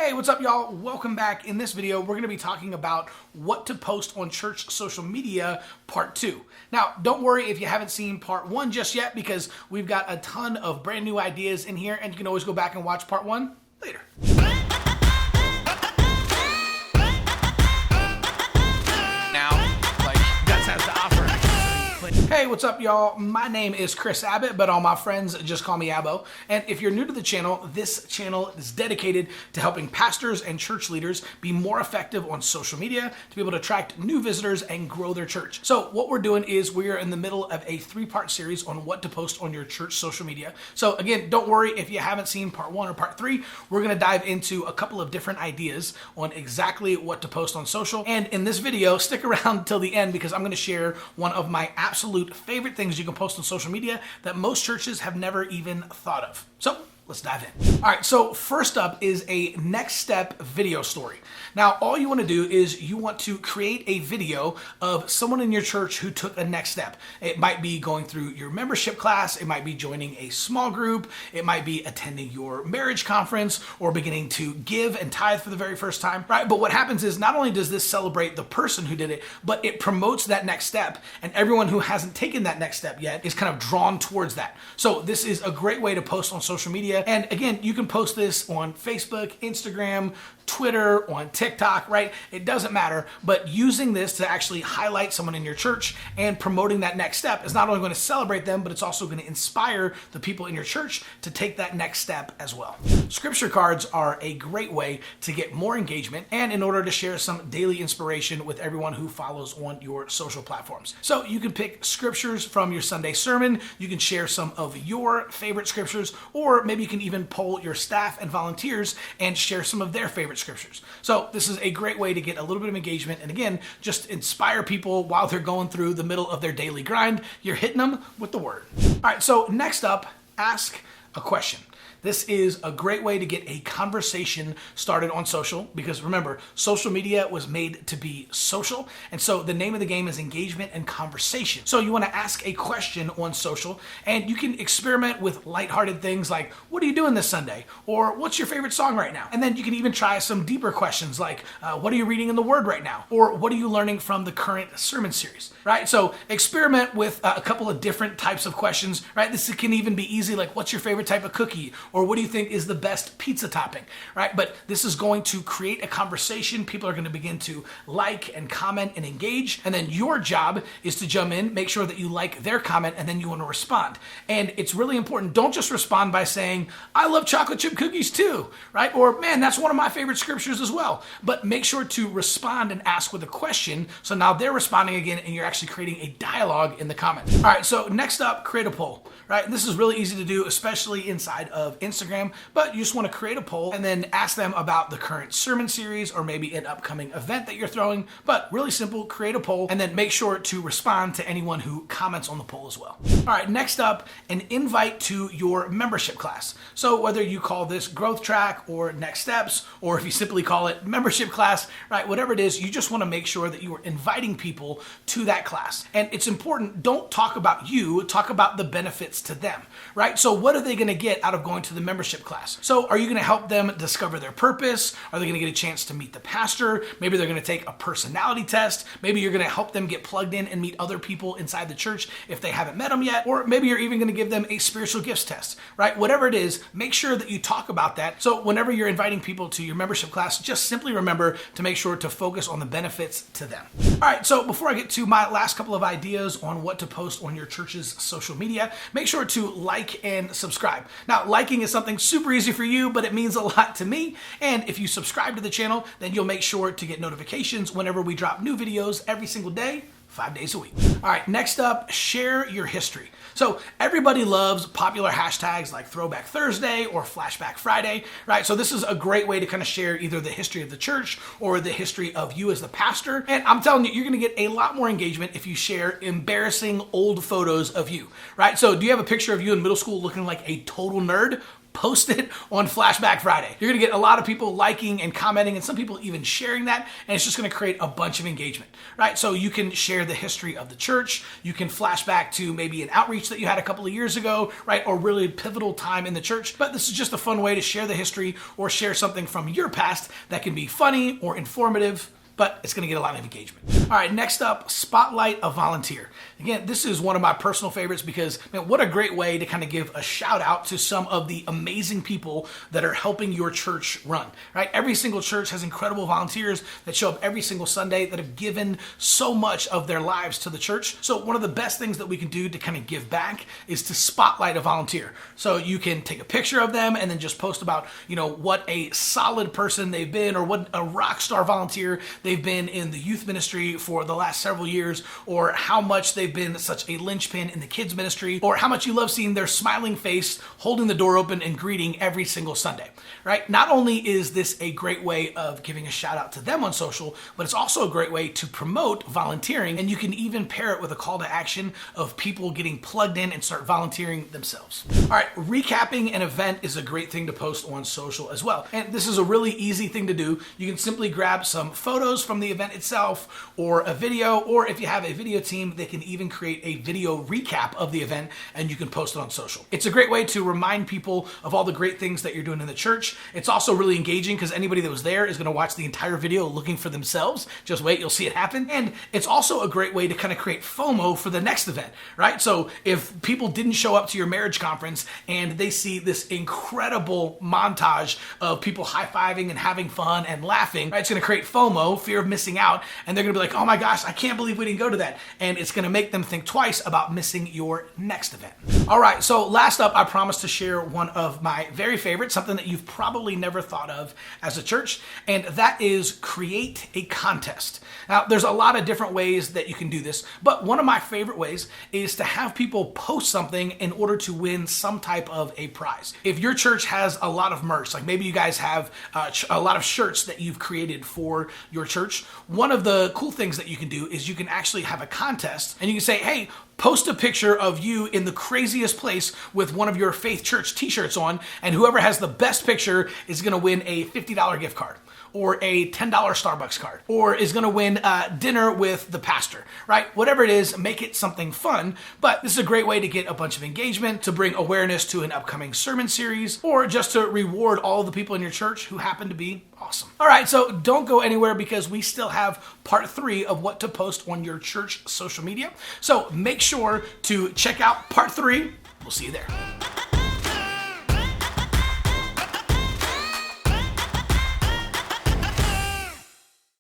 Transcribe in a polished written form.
Hey, what's up, y'all? Welcome back. In this video, we're going to be talking about what to post on church social media, part 2. Now, don't worry if you haven't seen part 1 just yet, because we've got a ton of brand new ideas in here, and you can always go back and watch part 1 later. Hey, what's up, y'all? My name is Chris Abbott, but all my friends just call me Abbo. And if you're new to the channel, this channel is dedicated to helping pastors and church leaders be more effective on social media to be able to attract new visitors and grow their church. So what we're doing is we are in the middle of a 3-part series on what to post on your church social media. So again, don't worry if you haven't seen part 1 or part 3. We're going to dive into a couple of different ideas on exactly what to post on social. And in this video, stick around till the end because I'm going to share one of my absolute favorite things you can post on social media that most churches have never even thought of. So let's dive in. All right, so first up is a next step video story. Now, all you want to do is you want to create a video of someone in your church who took a next step. It might be going through your membership class, it might be joining a small group, it might be attending your marriage conference, or beginning to give and tithe for the very first time, right? But what happens is not only does this celebrate the person who did it, but it promotes that next step, and everyone who hasn't taken that next step yet is kind of drawn towards that. So this is a great way to post on social media. And again, you can post this on Facebook, Instagram, Twitter, on TikTok, right? It doesn't matter, but using this to actually highlight someone in your church and promoting that next step is not only going to celebrate them, but it's also going to inspire the people in your church to take that next step as well. Scripture cards are a great way to get more engagement and in order to share some daily inspiration with everyone who follows on your social platforms. So you can pick scriptures from your Sunday sermon, you can share some of your favorite scriptures, or maybe you can even poll your staff and volunteers and share some of their favorite scriptures. So this is a great way to get a little bit of engagement and again, just inspire people while they're going through the middle of their daily grind. You're hitting them with the word. All right, so next up, ask a question. This is a great way to get a conversation started on social because remember, social media was made to be social. And so the name of the game is engagement and conversation. So you want to ask a question on social and you can experiment with lighthearted things like, what are you doing this Sunday? Or what's your favorite song right now? And then you can even try some deeper questions like, what are you reading in the Word right now? Or what are you learning from the current sermon series, right? So experiment with a couple of different types of questions, right? This can even be easy, like what's your favorite type of cookie? Or what do you think is the best pizza topping, right? But this is going to create a conversation. People are going to begin to like and comment and engage. And then your job is to jump in, make sure that you like their comment, and then you want to respond. And it's really important. Don't just respond by saying, I love chocolate chip cookies too, right? Or man, that's one of my favorite scriptures as well. But make sure to respond and ask with a question. So now they're responding again, and you're actually creating a dialogue in the comments. All right, so next up, create a poll, right? This is really easy to do, especially inside of Instagram, but you just want to create a poll and then ask them about the current sermon series or maybe an upcoming event that you're throwing. But really simple, create a poll and then make sure to respond to anyone who comments on the poll as well. All right, next up, an invite to your membership class. So whether you call this growth track or next steps, or if you simply call it membership class, right, whatever it is, you just want to make sure that you are inviting people to that class. And it's important, don't talk about you, talk about the benefits to them, right? So what are they going to get out of going to the membership class? So are you going to help them discover their purpose? Are they going to get a chance to meet the pastor? Maybe they're going to take a personality test. Maybe you're going to help them get plugged in and meet other people inside the church if they haven't met them yet. Or maybe you're even going to give them a spiritual gifts test, right? Whatever it is, make sure that you talk about that. So whenever you're inviting people to your membership class, just simply remember to make sure to focus on the benefits to them. All right, so before I get to my last couple of ideas on what to post on your church's social media, make sure to like and subscribe. Now, liking is something super easy for you, but it means a lot to me. And if you subscribe to the channel, then you'll make sure to get notifications whenever we drop new videos every single day, 5 days a week. All right, next up, share your history. So everybody loves popular hashtags like Throwback Thursday or Flashback Friday, right? So this is a great way to kind of share either the history of the church or the history of you as the pastor. And I'm telling you, you're going to get a lot more engagement if you share embarrassing old photos of you, right? So do you have a picture of you in middle school looking like a total nerd? post it on Flashback Friday. You're gonna get a lot of people liking and commenting, and some people even sharing that, and it's just gonna create a bunch of engagement, right? So you can share the history of the church, you can flash back to maybe an outreach that you had a couple of years ago, right? Or really pivotal time in the church, but this is just a fun way to share the history or share something from your past that can be funny or informative, but it's going to get a lot of engagement. All right, next up, spotlight a volunteer. Again, this is one of my personal favorites because, man, what a great way to kind of give a shout out to some of the amazing people that are helping your church run, right? Every single church has incredible volunteers that show up every single Sunday that have given so much of their lives to the church. So one of the best things that we can do to kind of give back is to spotlight a volunteer. So you can take a picture of them and then just post about, what a solid person they've been, or what a rock star volunteer they've been in the youth ministry for the last several years, or how much they've been such a linchpin in the kids ministry, or how much you love seeing their smiling face holding the door open and greeting every single Sunday, right? Not only is this a great way of giving a shout out to them on social, but it's also a great way to promote volunteering, and you can even pair it with a call to action of people getting plugged in and start volunteering themselves. All right, recapping an event is a great thing to post on social as well, and this is a really easy thing to do. You can simply grab some photos from the event itself, or a video, or if you have a video team, they can even create a video recap of the event and you can post it on social. It's a great way to remind people of all the great things that you're doing in the church. It's also really engaging because anybody that was there is going to watch the entire video looking for themselves. Just wait, you'll see it happen. And it's also a great way to kind of create FOMO for the next event, right? So if people didn't show up to your marriage conference and they see this incredible montage of people high-fiving and having fun and laughing, right? It's going to create FOMO, fear of missing out, and they're going to be like, oh my gosh, I can't believe we didn't go to that. And it's going to make them think twice about missing your next event. All right, so last up, I promised to share one of my very favorites, something that you've probably never thought of as a church, and that is create a contest. Now, there's a lot of different ways that you can do this, but one of my favorite ways is to have people post something in order to win some type of a prize. If your church has a lot of merch, like maybe you guys have a lot of shirts that you've created for your church, one of the cool things that you can do is you can actually have a contest, and you can say, hey, post a picture of you in the craziest place with one of your Faith Church t-shirts on, and whoever has the best picture is going to win a $50 gift card, or a $10 Starbucks card, or is going to win dinner with the pastor, right? Whatever it is, make it something fun. But this is a great way to get a bunch of engagement, to bring awareness to an upcoming sermon series, or just to reward all the people in your church who happen to be awesome. All right, so don't go anywhere because we still have part 3 of what to post on your church social media. So make sure to check out part 3. We'll see you there.